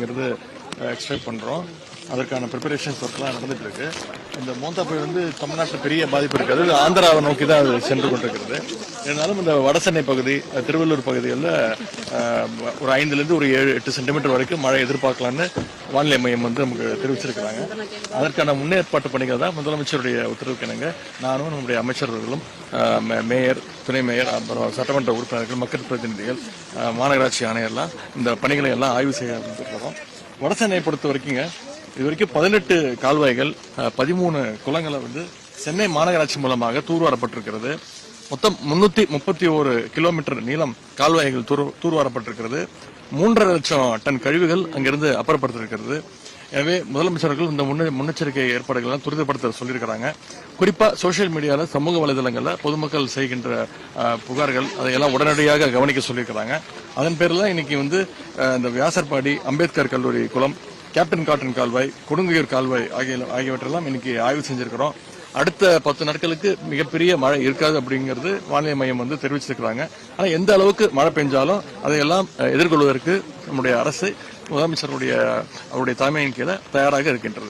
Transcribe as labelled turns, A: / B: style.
A: அங்கிருந்து எக்ஸ்ட்ராக்ட் பண்றோம். அதற்கான ப்ரிப்பரேஷன்ஸ் ஒர்க்லாம் நடந்துட்டு இருக்கு. இந்த மோந்தா புயல் வந்து தமிழ்நாட்டில் பெரிய பாதிப்பு இருக்காது, ஆந்திராவை நோக்கி தான் அது சென்று கொண்டிருக்கிறது. இருந்தாலும் இந்த வடசென்னை பகுதி, திருவள்ளூர் பகுதிகளில் ஒரு 5லிருந்து ஒரு 7-8 சென்டிமீட்டர் வரைக்கும் மழை எதிர்பார்க்கலாம்னு வானிலை மையம் வந்து நமக்கு தெரிவிச்சிருக்கிறாங்க. அதற்கான முன்னேற்பாட்டு பணிகள் தான் முதலமைச்சருடைய உத்தரவுக்கு இணங்க நானும் நம்முடைய அமைச்சர்களும், மேயர், துணை மேயர், அப்புறம் சட்டமன்ற உறுப்பினர்கள், மக்கள் பிரதிநிதிகள், மாநகராட்சி ஆணையர்லாம் இந்த பணிகளை எல்லாம் ஆய்வு செய்ய இருக்கிறோம். வடசென்னையை பொறுத்த வரைக்குங்க இது வரைக்கும் 18 கால்வாய்கள், 13 குளங்களை வந்து சென்னை மாநகராட்சி மூலமாக தூர்வாரப்பட்டிருக்கிறது. மொத்தம் 331 கிலோமீட்டர் நீளம் கால்வாய்கள் தூர்வாரப்பட்டிருக்கிறது. 3.5 லட்சம் டன் கழிவுகள் அங்கிருந்து அப்புறப்படுத்திருக்கிறது. எனவே முதலமைச்சர்கள் இந்த முன்னெச்சரிக்கை ஏற்பாடுகள் துரிதப்படுத்த சொல்லியிருக்கிறாங்க. குறிப்பா சோசியல் மீடியால, சமூக வலைதளங்கள்ல பொதுமக்கள் செய்கின்ற புகார்கள் அதையெல்லாம் உடனடியாக கவனிக்க சொல்லியிருக்கிறாங்க. அதன் பேரில் இன்னைக்கு வந்து இந்த வியாசர்பாடி, அம்பேத்கர் கல்லூரி குளம், கேப்டன் காட்டன் கால்வாய், கொடுங்கையூர் கால்வாய் ஆகியவற்றெல்லாம் இன்னைக்கு ஆய்வு செஞ்சிருக்கிறோம். அடுத்த 10 நாட்களுக்கு மிகப்பெரிய மழை இருக்காது அப்படிங்கிறது வானிலை மையம் வந்து தெரிவிச்சிருக்கிறாங்க. ஆனா எந்த அளவுக்கு மழை பெஞ்சாலும் அதையெல்லாம் எதிர்கொள்வதற்கு நம்முடைய அரசு முதலமைச்சருடைய அவருடைய தலைமையின் கீழே தயாராக இருக்கின்றது.